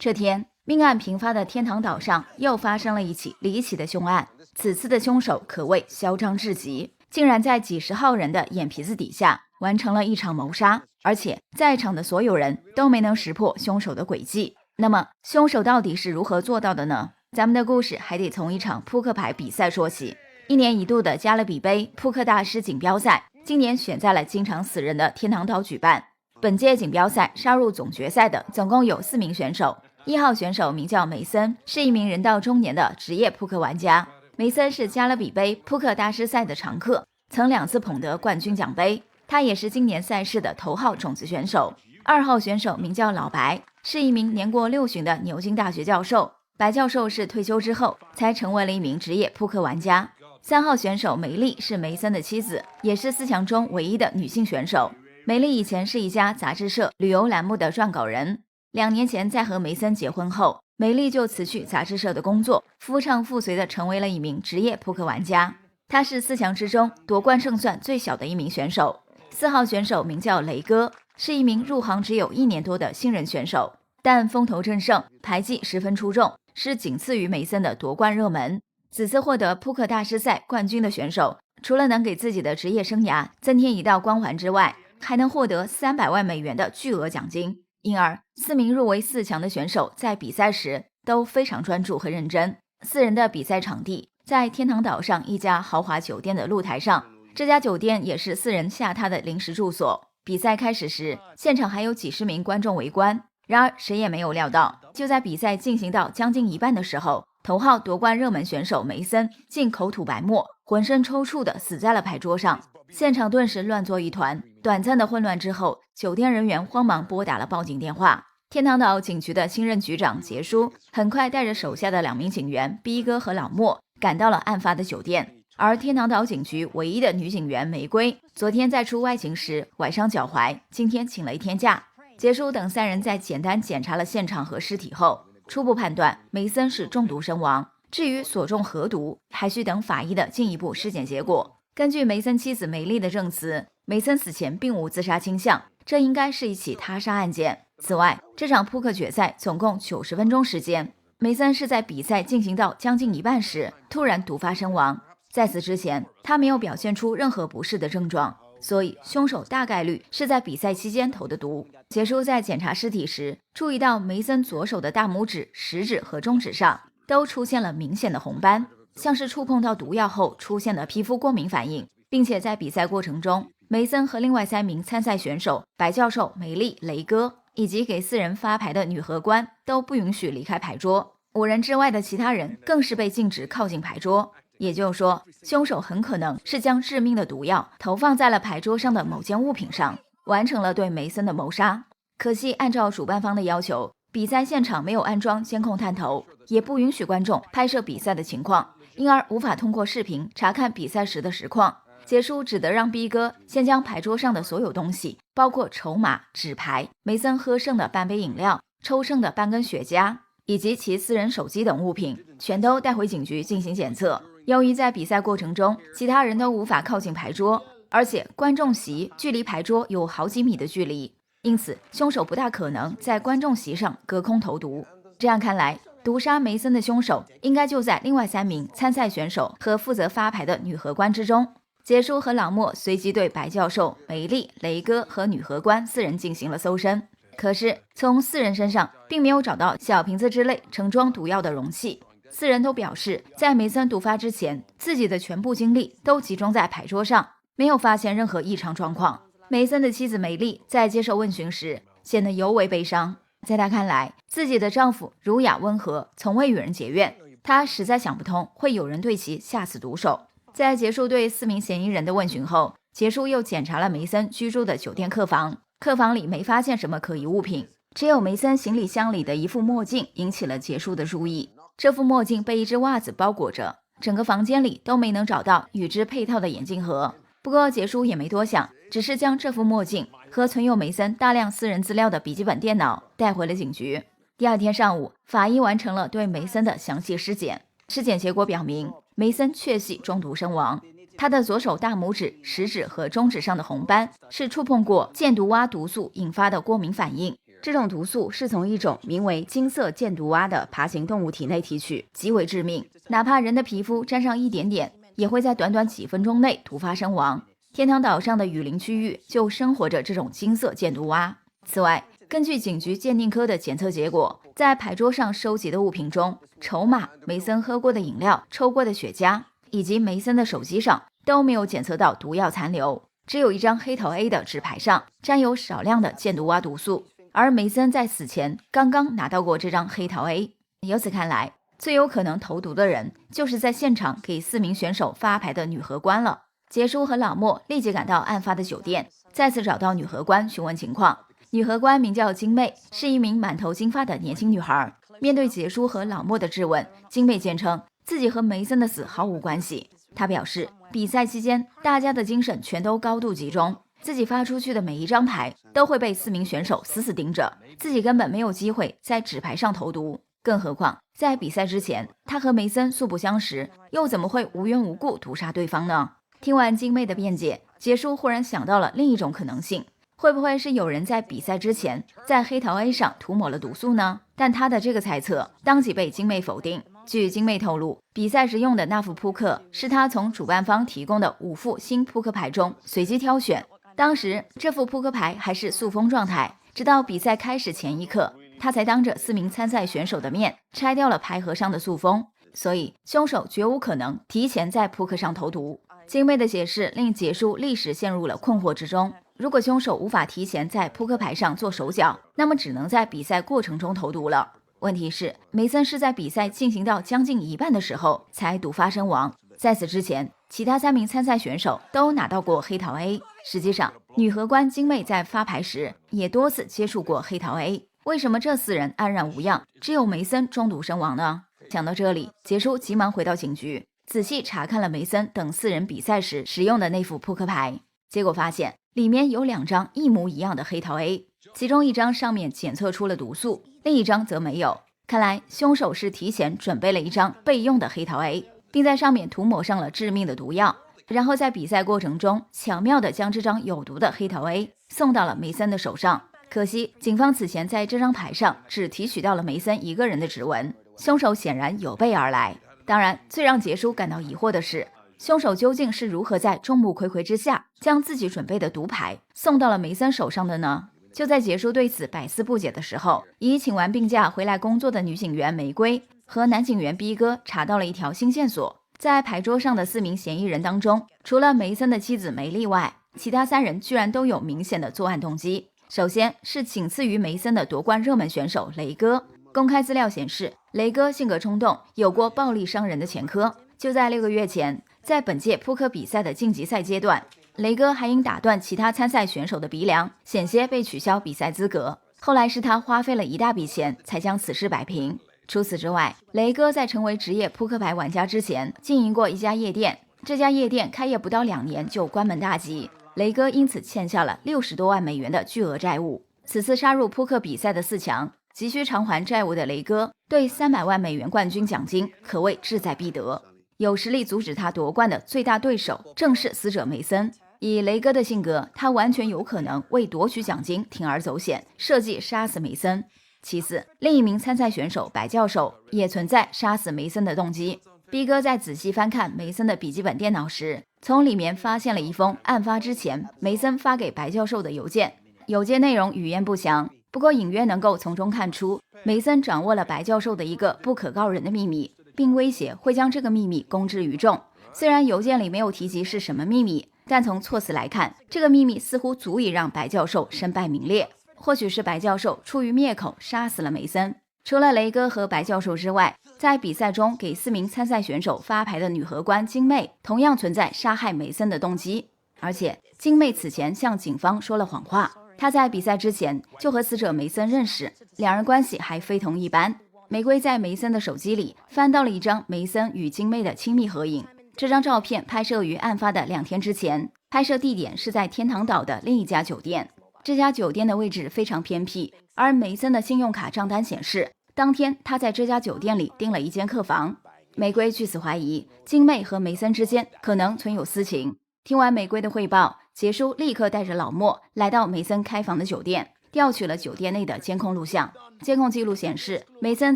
这天，命案频发的天堂岛上又发生了一起离奇的凶案。此次的凶手可谓嚣张至极，竟然在几十号人的眼皮子底下完成了一场谋杀，而且在场的所有人都没能识破凶手的诡计。那么，凶手到底是如何做到的呢？咱们的故事还得从一场扑克牌比赛说起。一年一度的加勒比杯扑克大师锦标赛，今年选在了经常死人的天堂岛举办。本届锦标赛杀入总决赛的总共有4名选手。1号选手名叫梅森，是一名人到中年的职业扑克玩家。梅森是加勒比杯扑克大师赛的常客，曾2次捧得冠军奖杯。他也是今年赛事的头号种子选手。2号选手名叫老白，是一名年过60的牛津大学教授。白教授是退休之后才成为了一名职业扑克玩家。3号选手梅丽是梅森的妻子，也是4强中唯一的女性选手。梅丽以前是一家杂志社旅游栏目的撰稿人，2年前在和梅森结婚后，梅丽就辞去杂志社的工作，夫唱妇随地成为了一名职业扑克玩家。她是4强之中夺冠胜算最小的一名选手。4号选手名叫雷哥，是一名入行只有1年多的新人选手，但风头正盛，牌技十分出众，是仅次于梅森的夺冠热门。此次获得扑克大师赛冠军的选手，除了能给自己的职业生涯增添一道光环之外，还能获得300万美元的巨额奖金。因而4名入围4强的选手在比赛时都非常专注和认真。4人的比赛场地在天堂岛上一家豪华酒店的露台上，这家酒店也是4人下榻的临时住所。比赛开始时，现场还有几十名观众围观，然而谁也没有料到，就在比赛进行到将近一半的时候，头号夺冠热门选手梅森竟口吐白沫，浑身抽搐的死在了牌桌上。现场顿时乱作一团，短暂的混乱之后，酒店人员慌忙拨打了报警电话。天堂岛警局的新任局长杰叔很快带着手下的2名警员逼哥和老莫赶到了案发的酒店。而天堂岛警局唯一的女警员玫瑰，昨天在出外勤时崴伤脚踝，今天请了1天假。杰叔等3人在简单检查了现场和尸体后，初步判断梅森是中毒身亡，至于所中何毒，还需等法医的进一步尸检结果。根据梅森妻子梅丽的证词，梅森死前并无自杀倾向，这应该是一起他杀案件。此外，这场扑克决赛总共90分钟时间，梅森是在比赛进行到将近一半时突然毒发身亡。在此之前，他没有表现出任何不适的症状，所以凶手大概率是在比赛期间投的毒。杰叔在检查尸体时，注意到梅森左手的大拇指、食指和中指上都出现了明显的红斑，像是触碰到毒药后出现的皮肤过敏反应，并且在比赛过程中，梅森和另外3名参赛选手白教授、梅丽、雷哥以及给4人发牌的女荷官都不允许离开牌桌，5人之外的其他人更是被禁止靠近牌桌。也就是说，凶手很可能是将致命的毒药投放在了牌桌上的某件物品上，完成了对梅森的谋杀。可惜按照主办方的要求，比赛现场没有安装监控探头，也不允许观众拍摄比赛的情况，因而无法通过视频查看比赛时的实况。杰叔只得让逼哥先将牌桌上的所有东西，包括筹码、纸牌、梅森喝剩的半杯饮料、抽剩的半根雪茄以及其私人手机等物品，全都带回警局进行检测。由于在比赛过程中，其他人都无法靠近牌桌，而且观众席距离牌桌有好几米的距离，因此凶手不大可能在观众席上隔空投毒。这样看来，毒杀梅森的凶手应该就在另外3名参赛选手和负责发牌的女荷官之中。杰叔和老莫随即对白教授、梅丽、雷哥和女荷官4人进行了搜身，可是从4人身上并没有找到小瓶子之类盛装毒药的容器。4人都表示，在梅森毒发之前，自己的全部精力都集中在牌桌上，没有发现任何异常状况。梅森的妻子梅丽在接受问询时显得尤为悲伤，在她看来，自己的丈夫儒雅温和，从未与人结怨，她实在想不通会有人对其下此毒手。在结束对4名嫌疑人的问询后，杰叔又检查了梅森居住的酒店客房，客房里没发现什么可疑物品，只有梅森行李箱里的一副墨镜引起了杰叔的注意。这副墨镜被一只袜子包裹着，整个房间里都没能找到与之配套的眼镜盒。不过杰叔也没多想，只是将这副墨镜和存有梅森大量私人资料的笔记本电脑带回了警局。第2天上午，法医完成了对梅森的详细尸检，尸检结果表明，梅森确系中毒身亡。他的左手大拇指、食指和中指上的红斑是触碰过箭毒蛙毒素引发的过敏反应，这种毒素是从一种名为金色箭毒蛙的爬行动物体内提取，极为致命，哪怕人的皮肤沾上一点点，也会在短短几分钟内突发身亡。天堂岛上的雨林区域就生活着这种金色箭毒蛙。此外，根据警局鉴定科的检测结果，在牌桌上收集的物品中，筹码、梅森喝过的饮料、抽过的雪茄以及梅森的手机上都没有检测到毒药残留，只有一张黑桃 A 的纸牌上沾有少量的箭毒蛙毒素，而梅森在死前刚刚拿到过这张黑桃 A。 由此看来，最有可能投毒的人就是在现场给4名选手发牌的女荷官了。杰叔和老莫立即赶到案发的酒店，再次找到女荷官询问情况。女荷官名叫金妹，是一名满头金发的年轻女孩。面对杰叔和老莫的质问，金妹坚称自己和梅森的死毫无关系。她表示，比赛期间大家的精神全都高度集中，自己发出去的每一张牌都会被4名选手死死盯着，自己根本没有机会在纸牌上投毒。更何况在比赛之前，她和梅森素不相识，又怎么会无缘无故毒杀对方呢？听完金妹的辩解，杰叔忽然想到了另一种可能性，会不会是有人在比赛之前在黑桃 A 上涂抹了毒素呢？但他的这个猜测当即被金妹否定。据金妹透露，比赛时用的那副扑克是他从主办方提供的5副新扑克牌中随机挑选，当时这副扑克牌还是塑封状态，直到比赛开始前一刻，他才当着4名参赛选手的面拆掉了牌盒上的塑封，所以凶手绝无可能提前在扑克上投毒。金妹的解释令杰叔立时陷入了困惑之中。如果凶手无法提前在扑克牌上做手脚，那么只能在比赛过程中投毒了。问题是，梅森是在比赛进行到将近一半的时候才毒发身亡，在此之前，其他3名参赛选手都拿到过黑桃 A。 实际上，女荷官金妹在发牌时也多次接触过黑桃 A， 为什么这4人安然无恙，只有梅森中毒身亡呢？想到这里，杰叔急忙回到警局，仔细查看了梅森等4人比赛时使用的那副扑克牌，结果发现里面有2张一模一样的黑桃 A， 其中一张上面检测出了毒素，另一张则没有。看来凶手是提前准备了一张备用的黑桃 A， 并在上面涂抹上了致命的毒药，然后在比赛过程中巧妙地将这张有毒的黑桃 A 送到了梅森的手上。可惜警方此前在这张牌上只提取到了梅森一个人的指纹，凶手显然有备而来。当然，最让杰叔感到疑惑的是，凶手究竟是如何在众目睽睽之下将自己准备的毒牌送到了梅森手上的呢？就在杰叔对此百思不解的时候，已请完病假回来工作的女警员玫瑰和男警员逼哥查到了一条新线索。在牌桌上的4名嫌疑人当中，除了梅森的妻子梅丽外，其他3人居然都有明显的作案动机。首先是仅次于梅森的夺冠热门选手雷哥。公开资料显示，雷哥性格冲动，有过暴力伤人的前科。就在6个月前，在本届扑克比赛的晋级赛阶段，雷哥还因打断其他参赛选手的鼻梁，险些被取消比赛资格。后来是他花费了一大笔钱才将此事摆平。除此之外，雷哥在成为职业扑克牌玩家之前，经营过一家夜店，这家夜店开业不到2年就关门大吉，雷哥因此欠下了60多万美元的巨额债务。此次杀入扑克比赛的4强，急需偿还债务的雷哥对300万美元冠军奖金可谓志在必得。有实力阻止他夺冠的最大对手正是死者梅森。以雷哥的性格，他完全有可能为夺取奖金铤而走险，设计杀死梅森。其次，另一名参赛选手白教授也存在杀死梅森的动机。逼哥在仔细翻看梅森的笔记本电脑时，从里面发现了一封案发之前梅森发给白教授的邮件。邮件内容语言不详，不过隐约能够从中看出梅森掌握了白教授的一个不可告人的秘密，并威胁会将这个秘密公之于众。虽然邮件里没有提及是什么秘密，但从措辞来看，这个秘密似乎足以让白教授身败名裂。或许是白教授出于灭口杀死了梅森。除了雷哥和白教授之外，在比赛中给4名参赛选手发牌的女荷官金妹同样存在杀害梅森的动机。而且金妹此前向警方说了谎话，她在比赛之前就和死者梅森认识，2人关系还非同一般。玫瑰在梅森的手机里翻到了一张梅森与金妹的亲密合影，这张照片拍摄于案发的2天之前，拍摄地点是在天堂岛的另一家酒店。这家酒店的位置非常偏僻，而梅森的信用卡账单显示，当天他在这家酒店里订了一间客房。玫瑰据此怀疑金妹和梅森之间可能存有私情。听完玫瑰的汇报，杰叔立刻带着老莫来到梅森开房的酒店。调取了酒店内的监控录像。监控记录显示，梅森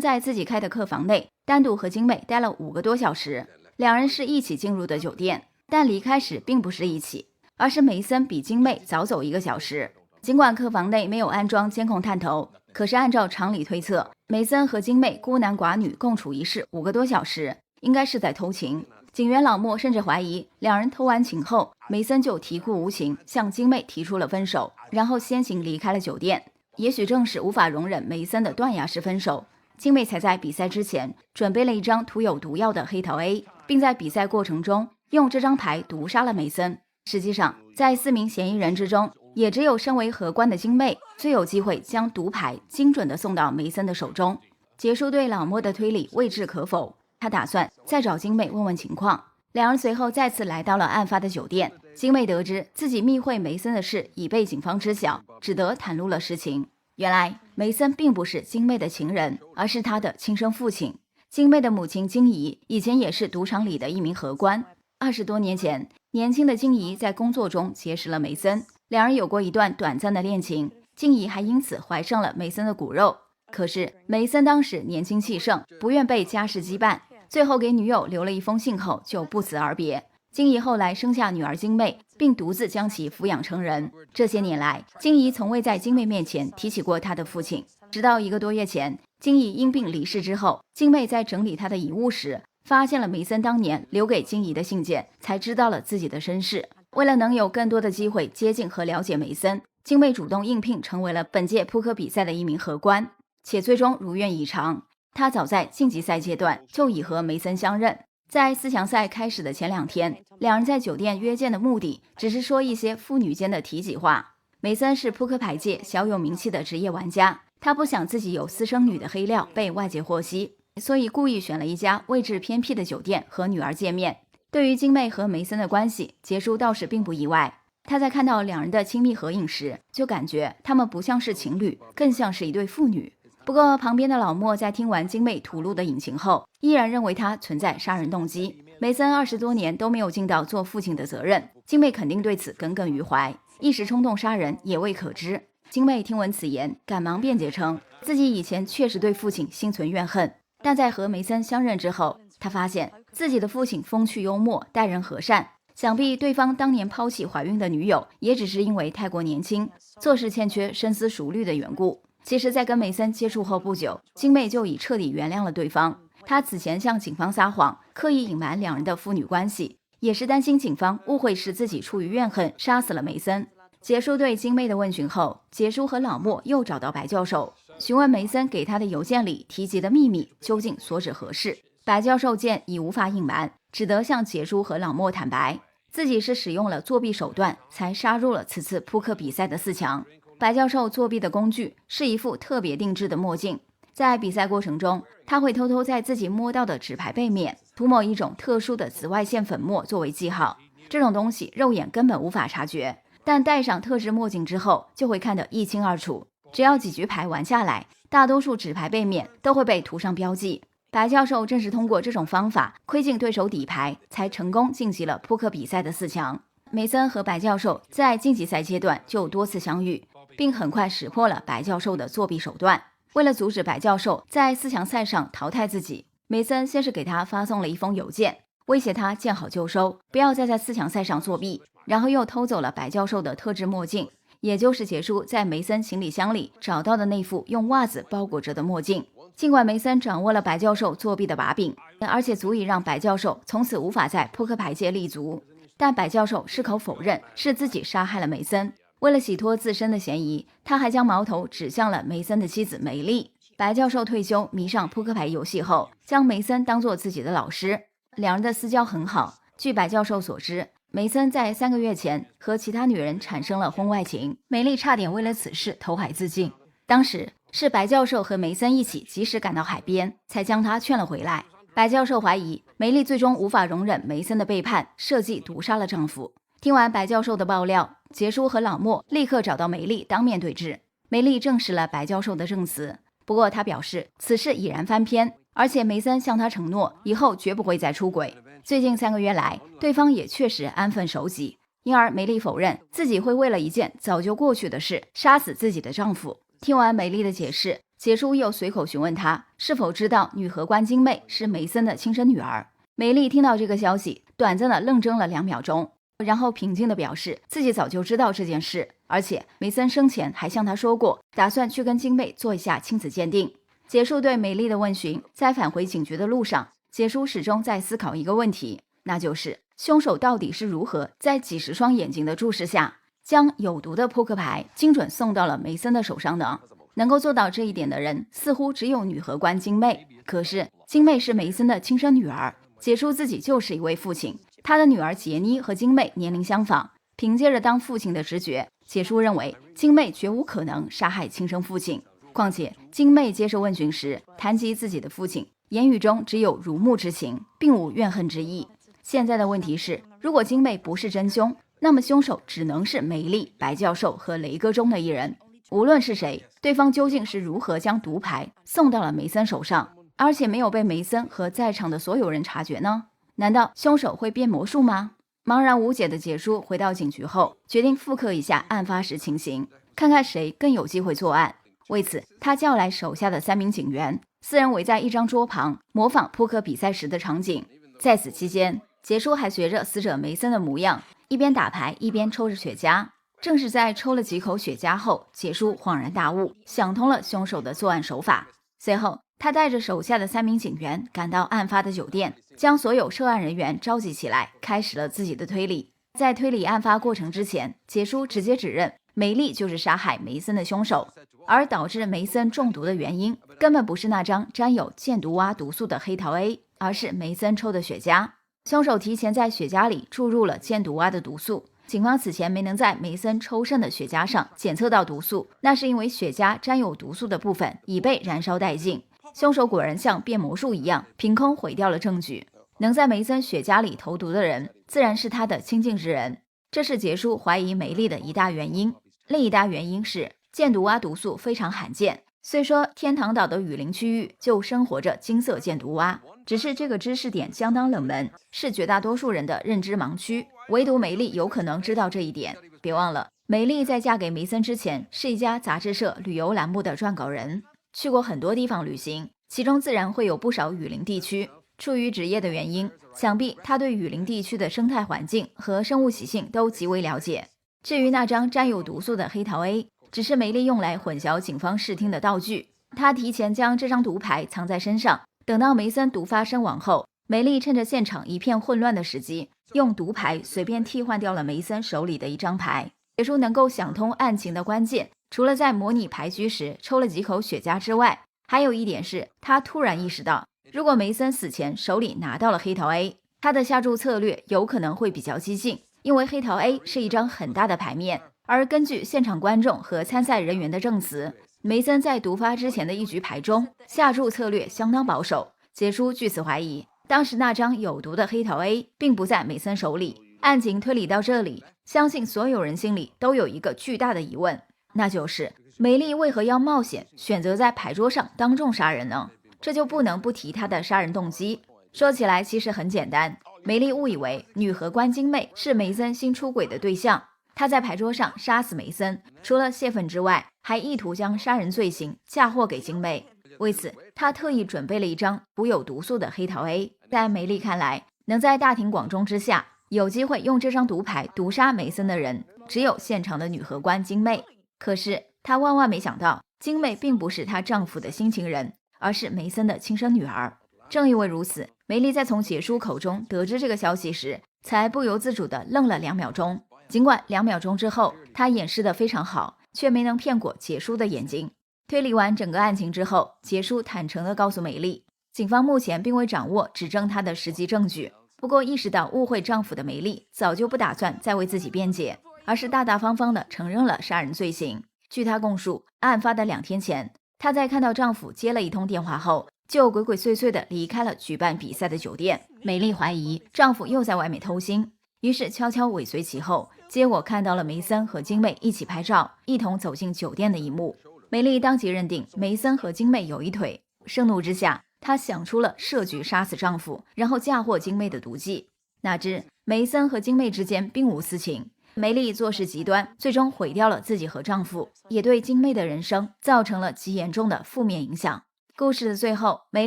在自己开的客房内单独和精妹待了5个多小时，两人是一起进入的酒店，但离开时并不是一起，而是梅森比精妹早走1个小时。尽管客房内没有安装监控探头，可是按照常理推测，梅森和精妹孤男寡女共处一室5个多小时，应该是在偷情。警员老莫甚至怀疑，两人偷完情后，梅森就啼哭无情，向精妹提出了分手，然后先行离开了酒店。也许正是无法容忍梅森的断崖式分手，精妹才在比赛之前准备了一张涂有毒药的黑桃 A， 并在比赛过程中用这张牌毒杀了梅森。实际上，在4名嫌疑人之中，也只有身为荷官的精妹最有机会将毒牌精准地送到梅森的手中。杰叔对老莫的推理未置可否，他打算再找精妹问问情况。两人随后再次来到了案发的酒店，精妹得知自己密会梅森的事已被警方知晓，只得袒露了实情。原来梅森并不是精妹的情人，而是他的亲生父亲。精妹的母亲金怡以前也是赌场里的一名荷官。20多年前，年轻的金怡在工作中结识了梅森，两人有过一段短暂的恋情，金怡还因此怀上了梅森的骨肉。可是梅森当时年轻气盛，不愿被家事羁绊，最后给女友留了一封信后就不辞而别。金怡后来生下女儿金妹，并独自将其抚养成人。这些年来，金怡从未在金妹面前提起过她的父亲，直到1个多月前，金怡因病离世之后，金妹在整理她的遗物时，发现了梅森当年留给金怡的信件，才知道了自己的身世。为了能有更多的机会接近和了解梅森，金妹主动应聘成为了本届扑克比赛的一名荷官，且最终如愿以偿。她早在晋级赛阶段就已和梅森相认。在4强赛开始的前2天，两人在酒店约见的目的只是说一些父女间的体己话。梅森是扑克牌界小有名气的职业玩家，他不想自己有私生女的黑料被外界获悉，所以故意选了一家位置偏僻的酒店和女儿见面。对于金妹和梅森的关系，杰叔倒是并不意外。他在看到两人的亲密合影时，就感觉他们不像是情侣，更像是一对父女。不过旁边的老莫在听完金妹吐露的隐情后，依然认为她存在杀人动机。梅森20多年都没有尽到做父亲的责任，金妹肯定对此耿耿于怀，一时冲动杀人也未可知。金妹听闻此言，赶忙辩解称自己以前确实对父亲心存怨恨，但在和梅森相认之后，她发现自己的父亲风趣幽默，待人和善，想必对方当年抛弃怀孕的女友也只是因为太过年轻，做事欠缺深思熟虑的缘故。其实在跟梅森接触后不久，金妹就已彻底原谅了对方。她此前向警方撒谎，刻意隐瞒两人的父女关系，也是担心警方误会是自己出于怨恨杀死了梅森。结束对金妹的问询后，杰叔和老莫又找到白教授，询问梅森给他的邮件里提及的秘密究竟所指何事。白教授见已无法隐瞒，只得向杰叔和老莫坦白，自己是使用了作弊手段才杀入了此次扑克比赛的4强。白教授作弊的工具是一副特别定制的墨镜，在比赛过程中，他会偷偷在自己摸到的纸牌背面涂抹一种特殊的紫外线粉末作为记号。这种东西肉眼根本无法察觉，但戴上特制墨镜之后就会看得一清二楚。只要几局牌玩下来，大多数纸牌背面都会被涂上标记。白教授正是通过这种方法窥进对手底牌，才成功晋级了扑克比赛的4强。梅森和白教授在晋级赛阶段就多次相遇，并很快识破了白教授的作弊手段。为了阻止白教授在4强赛上淘汰自己，梅森先是给他发送了一封邮件，威胁他见好就收，不要再在4强赛上作弊，然后又偷走了白教授的特制墨镜，也就是杰叔在梅森行李箱里找到的那副用袜子包裹着的墨镜。尽管梅森掌握了白教授作弊的把柄，而且足以让白教授从此无法在扑克牌界立足，但白教授矢口否认是自己杀害了梅森。为了洗脱自身的嫌疑，他还将矛头指向了梅森的妻子梅丽。白教授退休迷上扑克牌游戏后，将梅森当作自己的老师，两人的私交很好。据白教授所知，梅森在3个月前和其他女人产生了婚外情，梅丽差点为了此事投海自尽。当时是白教授和梅森一起及时赶到海边，才将他劝了回来。白教授怀疑梅丽最终无法容忍梅森的背叛，设计毒杀了丈夫。听完白教授的爆料，杰叔和老莫立刻找到梅丽当面对质。梅丽证实了白教授的证词，不过他表示此事已然翻篇，而且梅森向他承诺以后绝不会再出轨。最近3个月来，对方也确实安分守己。因而梅丽否认自己会为了一件早就过去的事杀死自己的丈夫。听完梅丽的解释，杰叔又随口询问她是否知道女荷官晶妹是梅森的亲生女儿。梅丽听到这个消息，短暂的愣怔了2秒钟，然后平静地表示自己早就知道这件事，而且梅森生前还向她说过，打算去跟晶妹做一下亲子鉴定。杰叔对梅丽的问询，在返回警局的路上，杰叔始终在思考一个问题，那就是凶手到底是如何在几十双眼睛的注视下，将有毒的扑克牌精准送到了梅森的手上呢？能够做到这一点的人，似乎只有女荷官晶妹。可是晶妹是梅森的亲生女儿，杰叔自己就是一位父亲，他的女儿杰妮和晶妹年龄相仿。凭借着当父亲的直觉，杰叔认为晶妹绝无可能杀害亲生父亲。况且晶妹接受问询时谈及自己的父亲，言语中只有如沐之情，并无怨恨之意。现在的问题是，如果晶妹不是真凶，那么凶手只能是梅丽、白教授和雷哥中的一人。无论是谁，对方究竟是如何将毒牌送到了梅森手上，而且没有被梅森和在场的所有人察觉呢？难道凶手会变魔术吗？茫然无解的杰叔回到警局后，决定复刻一下案发时情形，看看谁更有机会作案。为此，他叫来手下的3名警员，4人围在一张桌旁，模仿扑克比赛时的场景。在此期间，杰叔还学着死者梅森的模样，一边打牌一边抽着雪茄。正是在抽了几口雪茄后，杰叔恍然大悟，想通了凶手的作案手法。随后，他带着手下的3名警员赶到案发的酒店，将所有涉案人员召集起来，开始了自己的推理。在推理案发过程之前，杰叔直接指认梅丽就是杀害梅森的凶手，而导致梅森中毒的原因根本不是那张沾有箭毒蛙毒素的黑桃 A， 而是梅森抽的雪茄。凶手提前在雪茄里注入了箭毒蛙的毒素。警方此前没能在梅森抽剩的雪茄上检测到毒素，那是因为雪茄沾有毒素的部分已被燃烧殆尽。凶手果然像变魔术一样，凭空毁掉了证据。能在梅森雪茄里投毒的人，自然是他的亲近之人，这是杰叔怀疑梅丽的一大原因。另一大原因是箭毒蛙毒素非常罕见，虽说天堂岛的雨林区域就生活着金色箭毒蛙，只是这个知识点相当冷门，是绝大多数人的认知盲区，唯独梅丽有可能知道这一点。别忘了，梅丽在嫁给梅森之前是一家杂志社旅游栏目的撰稿人，去过很多地方旅行，其中自然会有不少雨林地区。出于职业的原因，想必他对雨林地区的生态环境和生物习性都极为了解。至于那张沾有毒素的黑桃 A， 只是梅丽用来混淆警方视听的道具。他提前将这张毒牌藏在身上，等到梅森毒发身亡后，梅丽趁着现场一片混乱的时机，用毒牌随便替换掉了梅森手里的一张牌。杰叔能够想通案情的关键，除了在模拟牌局时抽了几口雪茄之外，还有一点是他突然意识到，如果梅森死前手里拿到了黑桃 A， 他的下注策略有可能会比较激进，因为黑桃 A 是一张很大的牌面，而根据现场观众和参赛人员的证词，梅森在毒发之前的一局牌中下注策略相当保守。杰叔据此怀疑，当时那张有毒的黑桃 A 并不在梅森手里。案情推理到这里，相信所有人心里都有一个巨大的疑问，那就是梅丽为何要冒险选择在牌桌上当众杀人呢？这就不能不提她的杀人动机。说起来其实很简单，梅丽误以为女荷官晶妹是梅森新出轨的对象，她在牌桌上杀死梅森，除了泄愤之外，还意图将杀人罪行嫁祸给晶妹。为此，她特意准备了一张涂有毒素的黑桃 A。在梅丽看来，能在大庭广众之下有机会用这张毒牌毒杀梅森的人，只有现场的女荷官晶妹。可是她万万没想到，晶妹并不是她丈夫的新情人，而是梅森的亲生女儿。正因为如此，梅丽在从杰叔口中得知这个消息时，才不由自主地愣了2秒钟。尽管2秒钟之后，她掩饰得非常好，却没能骗过杰叔的眼睛。推理完整个案情之后，杰叔坦诚地告诉梅丽，警方目前并未掌握指证她的实际证据。不过意识到误会丈夫的梅丽，早就不打算再为自己辩解，而是大大方方地承认了杀人罪行。据她供述，案发的2天前，她在看到丈夫接了一通电话后，就鬼鬼祟祟地离开了举办比赛的酒店。梅丽怀疑丈夫又在外面偷腥，于是悄悄尾随其后，结果看到了梅森和晶妹一起拍照，一同走进酒店的一幕。梅丽当即认定梅森和晶妹有一腿，盛怒之下，她想出了设局杀死丈夫，然后嫁祸晶妹的毒计。哪知梅森和晶妹之间并无私情，梅丽做事极端，最终毁掉了自己和丈夫，也对晶妹的人生造成了极严重的负面影响。故事的最后，梅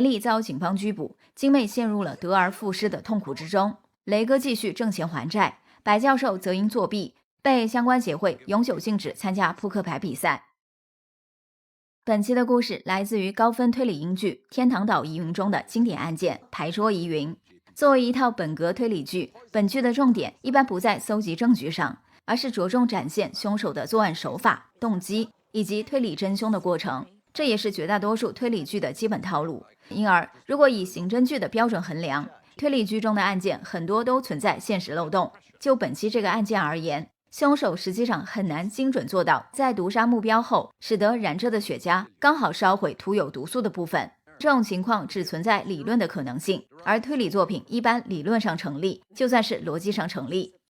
丽遭警方拘捕，晶妹陷入了得而复失的痛苦之中。雷哥继续挣钱还债，白教授则因作弊被相关协会永久禁止参加扑克牌比赛。本期的故事来自于高分推理英剧《天堂岛疑云》中的经典案件牌桌疑云。作为一套本格推理剧，本剧的重点一般不在搜集证据上，而是着重展现凶手的作案手法、动机以及推理真凶的过程。这也是绝大多数推理剧的基本套路。因而，如果以刑侦剧的标准衡量，推理剧中的案件很多都存在现实漏洞。就本期这个案件而言，凶手实际上很难精准做到在毒杀目标后，使得燃着的雪茄刚好烧毁涂有毒素的部分。这种情况只存在理论的可能性，而推理作品一般理论上成立，就算是逻辑上成立，